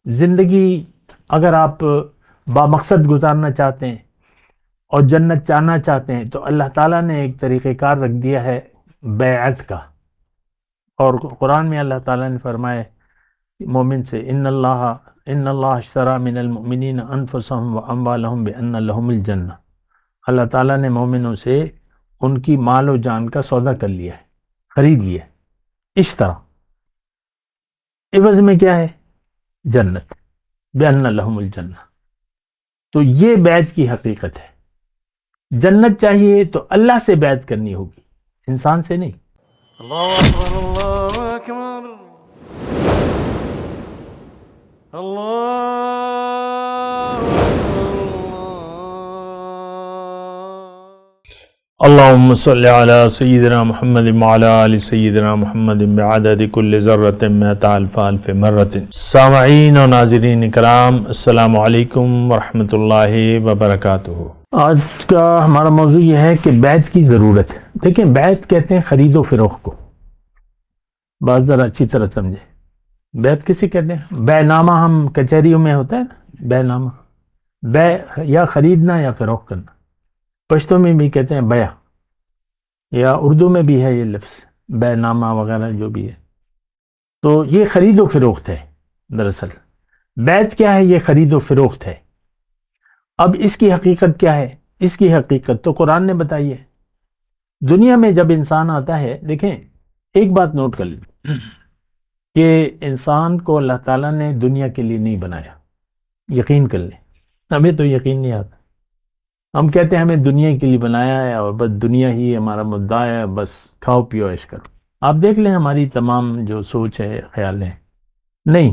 زندگی اگر آپ بامقصد گزارنا چاہتے ہیں اور جنت چاہنا چاہتے ہیں تو اللہ تعالیٰ نے ایک طریقہ کار رکھ دیا ہے بیعت کا. اور قرآن میں اللہ تعالیٰ نے فرمایا مومن سے ان اللہ اشترى من المؤمنین انفسهم واموالهم بان لهم الجنہ. اللہ تعالیٰ نے مومنوں سے ان کی مال و جان کا سودا کر لیا ہے، خرید لیا ہے. اشترا عوض میں کیا ہے؟ جنت. بان لهم الجنہ. تو یہ بیعت کی حقیقت ہے. جنت چاہیے تو اللہ سے بیعت کرنی ہوگی، انسان سے نہیں. اللہ اکبر اللہ اکبر اللہ اللهم صل على سيدنا محمد وعلى آل سيدنا محمد بعدد كل ذرة مئة ألف ألف مرة. سامعین و ناظرین کرام، السلام علیکم ورحمۃ اللہ وبرکاتہ. آج کا ہمارا موضوع یہ ہے کہ بیعت کی ضرورت ہے. دیکھیں، بیعت کہتے ہیں خرید و فروخت کو. بات ذرا اچھی طرح سمجھیں. بیعت کسے کہتے ہیں؟ بے نامہ ہم کچہریوں میں ہوتا ہے نا، بے نامہ. بے یا خریدنا یا فروخت کرنا. پشتوں میں بھی کہتے ہیں بیع، یا اردو میں بھی ہے یہ لفظ بے نامہ وغیرہ جو بھی ہے. تو یہ خرید و فروخت ہے. دراصل بیعت کیا ہے؟ یہ خرید و فروخت ہے. اب اس کی حقیقت کیا ہے؟ اس کی حقیقت تو قرآن نے بتائی ہے. دنیا میں جب انسان آتا ہے، دیکھیں ایک بات نوٹ کر لیں کہ انسان کو اللہ تعالیٰ نے دنیا کے لیے نہیں بنایا. یقین کر لیں، ہمیں تو یقین نہیں آتا. ہم کہتے ہیں ہمیں دنیا کے لیے بنایا ہے اور بس دنیا ہی ہمارا مدعا ہے، بس کھاؤ پیو عیش کرو. آپ دیکھ لیں ہماری تمام جو سوچ ہے، خیال ہے. نہیں،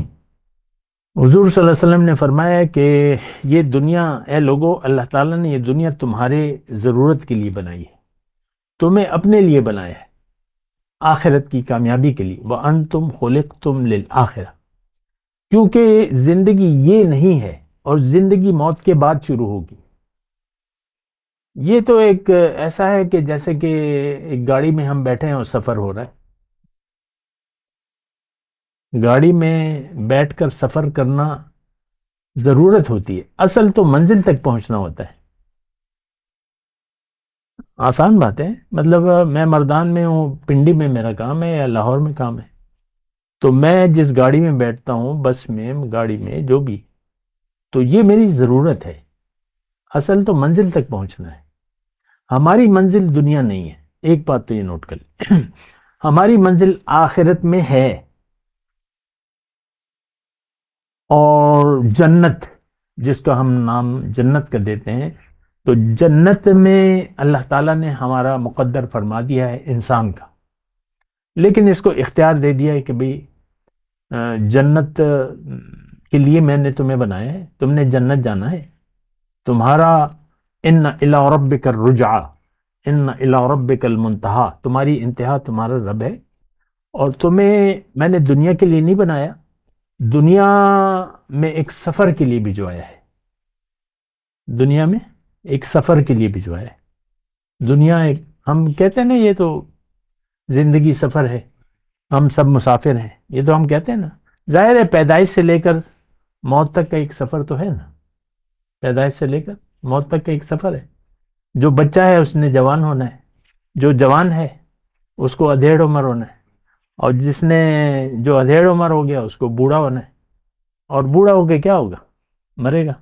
حضور صلی اللہ علیہ وسلم نے فرمایا کہ یہ دنیا، اے لوگو، اللہ تعالیٰ نے یہ دنیا تمہارے ضرورت کے لیے بنائی ہے، تمہیں اپنے لیے بنایا ہے، آخرت کی کامیابی کے لیے. وَأَنْتُمْ خُلِقْتُمْ لِلْآخِرَةِ. کیونکہ زندگی یہ نہیں ہے، اور زندگی موت کے بعد شروع ہوگی. یہ تو ایک ایسا ہے کہ جیسے کہ ایک گاڑی میں ہم بیٹھے ہیں اور سفر ہو رہا ہے. گاڑی میں بیٹھ کر سفر کرنا ضرورت ہوتی ہے، اصل تو منزل تک پہنچنا ہوتا ہے. آسان بات ہے. مطلب میں مردان میں ہوں، پنڈی میں میرا کام ہے یا لاہور میں کام ہے، تو میں جس گاڑی میں بیٹھتا ہوں، بس میں، گاڑی میں، جو بھی، تو یہ میری ضرورت ہے. اصل تو منزل تک پہنچنا ہے. ہماری منزل دنیا نہیں ہے. ایک بات تو یہ نوٹ کر لیں، ہماری منزل آخرت میں ہے. اور جنت، جس کا ہم نام جنت کا دیتے ہیں، تو جنت میں اللہ تعالیٰ نے ہمارا مقدر فرما دیا ہے انسان کا. لیکن اس کو اختیار دے دیا ہے کہ بھئی جنت کے لیے میں نے تمہیں بنایا ہے، تم نے جنت جانا ہے. تمہارا ان الی ربک الرجعہ، ان الی ربک المنتہا، تمہاری انتہا تمہارا رب ہے. اور تمہیں میں نے دنیا کے لیے نہیں بنایا، دنیا میں ایک سفر کے لیے بھجوایا ہے. دنیا میں ایک سفر کے لیے بھجوایا ہے. دنیا ایک، ہم کہتے ہیں نا یہ تو زندگی سفر ہے، ہم سب مسافر ہیں، یہ تو ہم کہتے ہیں نا. ظاہر ہے پیدائش سے لے کر موت تک کا ایک سفر تو ہے نا. پیدائش سے لے کر موت تک کا ایک سفر ہے. جو بچہ ہے اس نے جوان ہونا ہے، جو جوان ہے اس کو ادھیڑ عمر ہونا ہے، اور جس نے جو ادھیڑ عمر ہو گیا اس کو بوڑھا ہونا ہے. اور بوڑھا ہو کے کیا ہوگا؟ مرے گا.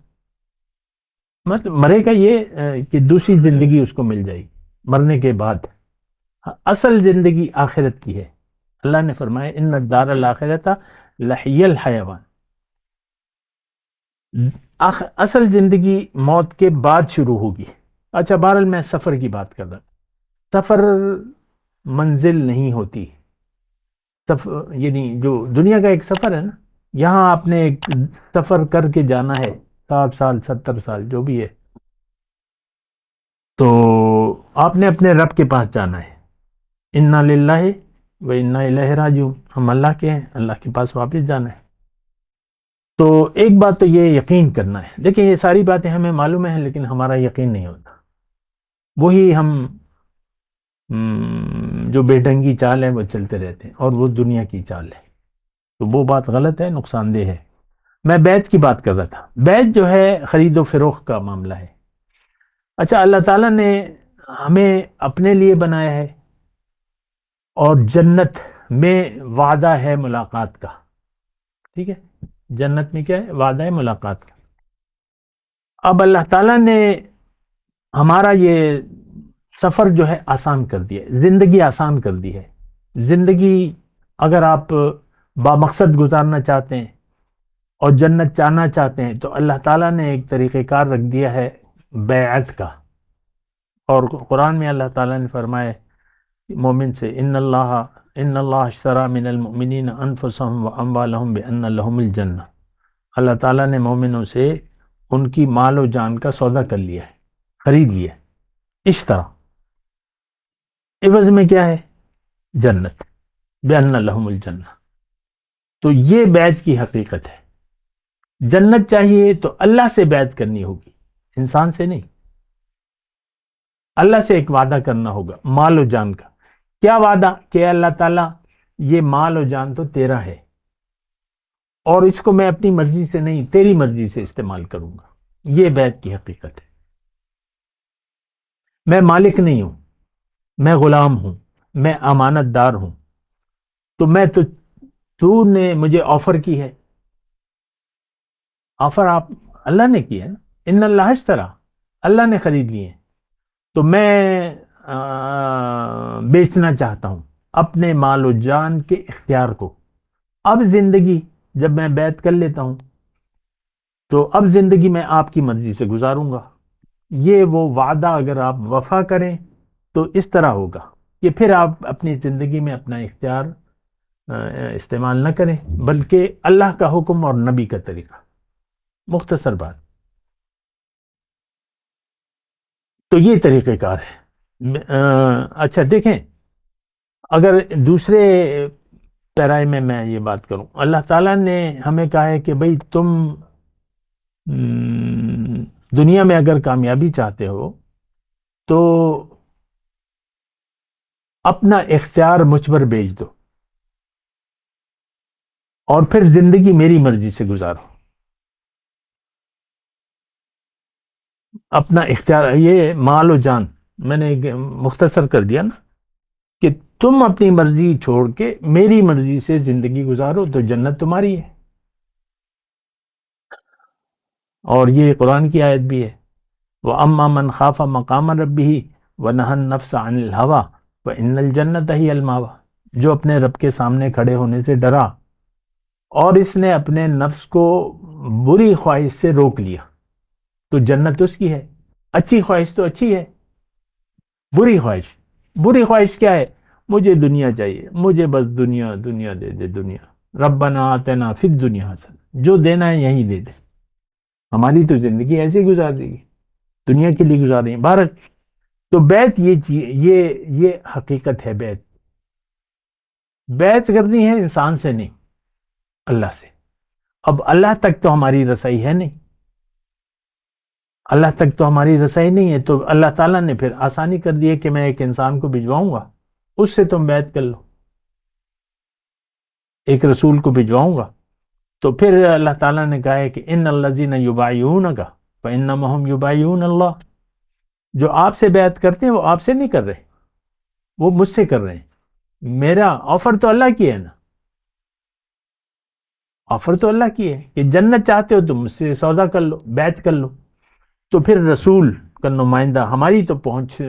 مطلب مرے گا یہ کہ دوسری زندگی اس کو مل جائے گی مرنے کے بعد. اصل زندگی آخرت کی ہے. اللہ نے فرمایا ان الدار الاخرۃ لہی الحیوان. اصل زندگی موت کے بعد شروع ہوگی. اچھا، بہرحال میں سفر کی بات کر رہا. سفر منزل نہیں ہوتی. سفر یعنی جو دنیا کا ایک سفر ہے نا، یہاں آپ نے ایک سفر کر کے جانا ہے، 60 سال 70 سال جو بھی ہے، تو آپ نے اپنے رب کے پاس جانا ہے. انا للہ و انا الیہ راجعون. ہم اللہ کے ہیں، اللہ کے پاس واپس جانا ہے. تو ایک بات تو یہ یقین کرنا ہے. دیکھیں یہ ساری باتیں ہمیں معلوم ہیں، لیکن ہمارا یقین نہیں ہوتا. وہی ہم جو بے ڈھنگی چال ہے وہ چلتے رہتے ہیں، اور وہ دنیا کی چال ہے. تو وہ بات غلط ہے، نقصان دہ ہے. میں بیعت کی بات کر رہا تھا. بیعت جو ہے خرید و فروخت کا معاملہ ہے. اچھا، اللہ تعالیٰ نے ہمیں اپنے لیے بنایا ہے اور جنت میں وعدہ ہے ملاقات کا. ٹھیک ہے، جنت میں کیا ہے؟ وعدہ ہے ملاقات کا. اب اللہ تعالیٰ نے ہمارا یہ سفر جو ہے آسان کر دیا ہے، زندگی آسان کر دی ہے. زندگی اگر آپ بامقصد گزارنا چاہتے ہیں اور جنت چاہنا چاہتے ہیں تو اللہ تعالیٰ نے ایک طریقہ کار رکھ دیا ہے بیعت کا. اور قرآن میں اللہ تعالیٰ نے فرمایا مومن سے ان اللہ اشترى من المؤمنین انفسهم واموالهم بان لهم الجنہ. اللہ تعالیٰ نے مومنوں سے ان کی مال و جان کا سودا کر لیا ہے، خرید لیا. اشترا عوض میں کیا ہے؟ جنت. بان لهم الجنہ. تو یہ بیعت کی حقیقت ہے. جنت چاہیے تو اللہ سے بیعت کرنی ہوگی، انسان سے نہیں. اللہ سے ایک وعدہ کرنا ہوگا مال و جان کا. کیا وعدہ؟ کہ اللہ تعالیٰ یہ مال و جان تو تیرا ہے اور اس کو میں اپنی مرضی سے نہیں، تیری مرضی سے استعمال کروں گا. یہ بیعت کی حقیقت ہے. میں مالک نہیں ہوں، میں غلام ہوں، میں امانت دار ہوں. تو تو نے مجھے آفر کی ہے. آفر آپ اللہ نے کی ہے نا. ان اللہ اشترا، اللہ نے خرید لیے ہیں. تو میں بیچنا چاہتا ہوں اپنے مال و جان کے اختیار کو. اب زندگی جب میں بیعت کر لیتا ہوں تو اب زندگی میں آپ کی مرضی سے گزاروں گا. یہ وہ وعدہ اگر آپ وفا کریں تو اس طرح ہوگا کہ پھر آپ اپنی زندگی میں اپنا اختیار استعمال نہ کریں بلکہ اللہ کا حکم اور نبی کا طریقہ. مختصر بات. تو یہ طریقہ کار ہے. اچھا دیکھیں، اگر دوسرے پیرائے میں یہ بات کروں، اللہ تعالیٰ نے ہمیں کہا ہے کہ بھئی تم دنیا میں اگر کامیابی چاہتے ہو تو اپنا اختیار مجھ پر بیچ دو اور پھر زندگی میری مرضی سے گزارو. اپنا اختیار، یہ مال و جان میں نے مختصر کر دیا نا کہ تم اپنی مرضی چھوڑ کے میری مرضی سے زندگی گزارو تو جنت تمہاری ہے. اور یہ قرآن کی آیت بھی ہے، وَأَمَّا مَنْ خَافَ مَقَامَ رَبِّهِ وَنَهَى النَّفْسَ عَنِ الْهَوَىٰ فَإِنَّ الْجَنَّةَ هِيَ الْمَأْوَىٰ. جو اپنے رب کے سامنے کھڑے ہونے سے ڈرا اور اس نے اپنے نفس کو بری خواہش سے روک لیا تو جنت اس کی ہے. اچھی خواہش تو اچھی ہے، بری خواہش کیا ہے؟ مجھے دنیا چاہیے، مجھے بس دنیا دے دے دنیا. ربنا آتنا فی الدنیا حسنہ، جو دینا ہے یہی دے دے. ہماری تو زندگی ایسے ہی گزار دے گی، دنیا کے لیے گزار دیں بھارت. تو بیعت یہ حقیقت ہے. بیعت کرنی ہے انسان سے نہیں، اللہ سے. اب اللہ تک تو ہماری رسائی ہے نہیں، اللہ تک تو ہماری رسائی نہیں ہے. تو اللہ تعالیٰ نے پھر آسانی کر دی ہے کہ میں ایک انسان کو بھجواؤں گا، اس سے تم بیعت کر لو. ایک رسول کو بھجواؤں گا تو پھر اللہ تعالیٰ نے کہا ہے کہ ان الذین یبایعونک فانما یبایعون اللہ. جو آپ سے بیعت کرتے ہیں وہ آپ سے نہیں کر رہے، وہ مجھ سے کر رہے ہیں. میرا آفر تو اللہ کی ہے نا، آفر تو اللہ کی ہے کہ جنت چاہتے ہو تو مجھ سے سودا کر لو، بیعت کر لو. تو پھر رسول کا نمائندہ ہماری تو پہنچ،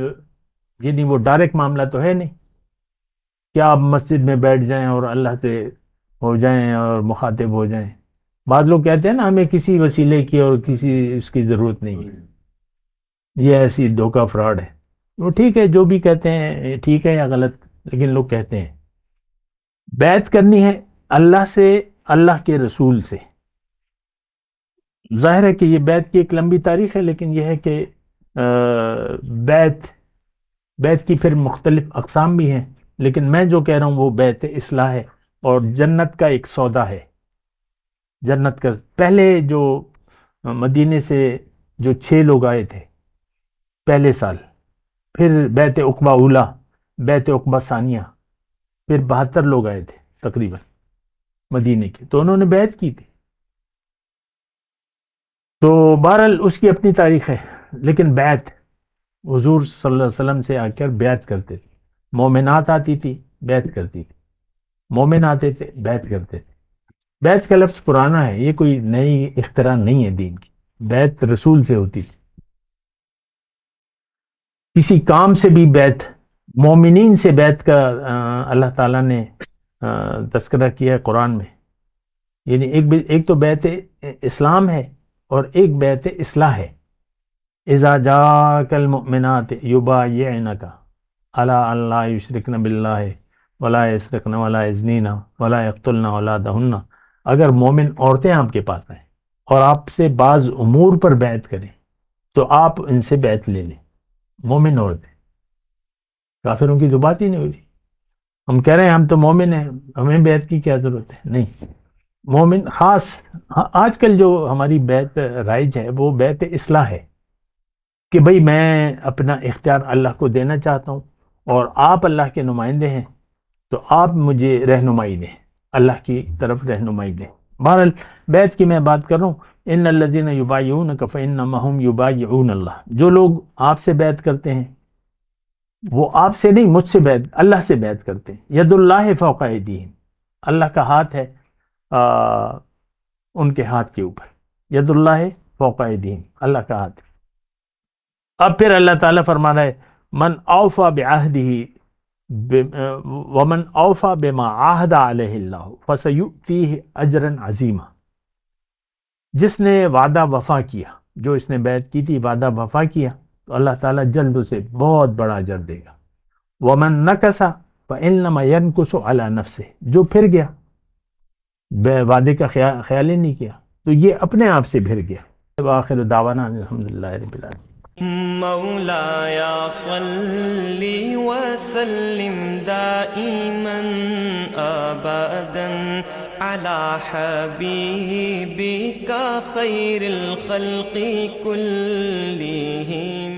یعنی وہ ڈائریکٹ معاملہ تو ہے نہیں کہ آپ مسجد میں بیٹھ جائیں اور اللہ سے ہو جائیں اور مخاطب ہو جائیں. بعض لوگ کہتے ہیں نا ہمیں کسی وسیلے کی اور کسی اس کی ضرورت نہیں ہے، یہ ایسی دھوکہ فراڈ ہے. وہ ٹھیک ہے، جو بھی کہتے ہیں ٹھیک ہے یا غلط، لیکن لوگ کہتے ہیں بیعت کرنی ہے اللہ سے، اللہ کے رسول سے. ظاہر ہے کہ یہ بیعت کی ایک لمبی تاریخ ہے، لیکن یہ ہے کہ بیعت کی پھر مختلف اقسام بھی ہیں. لیکن میں جو کہہ رہا ہوں وہ بیعت اصلاح ہے اور جنت کا ایک سودا ہے. جنت کا پہلے جو مدینے سے جو 6 لوگ آئے تھے پہلے سال، پھر بیعت عقبہ اولا، بیعت عقبہ ثانیہ، پھر 72 لوگ آئے تھے تقریباً مدینے کے، تو انہوں نے بیعت کی تھی. تو بہرحال اس کی اپنی تاریخ ہے، لیکن بیعت حضور صلی اللہ علیہ وسلم سے آ کر بیعت کرتے تھے، مومنات آتی تھی بیعت کرتی تھی، مومن آتے تھے بیعت کرتے تھے۔ بیعت کا لفظ پرانا ہے، یہ کوئی نئی اختراع نہیں ہے دین کی، بیعت رسول سے ہوتی تھی۔ کسی کام سے بھی بیعت، مومنین سے بیعت کا اللہ تعالیٰ نے تذکرہ کیا ہے قرآن میں، یعنی ایک تو بیعت اسلام ہے اور ایک بیعت اصلاح ہے۔ اذا جاءک المؤمنات یبایعنک علی ان لا یشرکن باللہ ولا یسرقن ولا یزنین ولا یقتلن اولادہن، اگر مومن عورتیں آپ کے پاس آئیں اور آپ سے بعض امور پر بیعت کریں تو آپ ان سے بیعت لے لیں۔ مومن عورتیں، کافروں کی تو بات ہی نہیں ہو رہی۔ ہم کہہ رہے ہیں ہم تو مومن ہیں، ہمیں بیعت کی کیا ضرورت ہے؟ نہیں، مومن خاص آج کل جو ہماری بیعت رائج ہے وہ بیعت اصلاح ہے کہ بھئی میں اپنا اختیار اللہ کو دینا چاہتا ہوں اور آپ اللہ کے نمائندے ہیں تو آپ مجھے رہنمائی دیں، اللہ کی طرف رہنمائی دیں۔ بہرحال بیعت کی میں بات کر رہا ہوں، ان الذین یبایعونک فانما هم یبایعون اللہ، جو لوگ آپ سے بیعت کرتے ہیں وہ آپ سے نہیں، مجھ سے بیعت، اللہ سے بیعت کرتے ہیں۔ ید اللہ فوق ایدیہم، اللہ کا ہاتھ ہے ان کے ہاتھ کے اوپر، ید اللہ فوق ایدیہم، اللہ کا ہاتھ ہے۔ اب پھر اللہ تعالیٰ فرما رہا ہے من اوفی بعہدہ ومن اوفی بما عاہد علیہ اللہ فسیؤتیہ اجرا عظیما، جس نے وعدہ وفا کیا، جو اس نے بیعت کی تھی وعدہ وفا کیا تو اللہ تعالیٰ جلد اسے بہت بڑا اجر دے گا۔ ومن نکث فانما ینکث علی نفسہ، جو پھر گیا، بے وعدے کا خیال ہی نہیں کیا تو یہ اپنے آپ سے پھر گیا۔ وآخر دعوانا الحمدللہ رب العالمین۔ مولاي صل وسلم دائما ابدا على حبيبك خير الخلق كلهم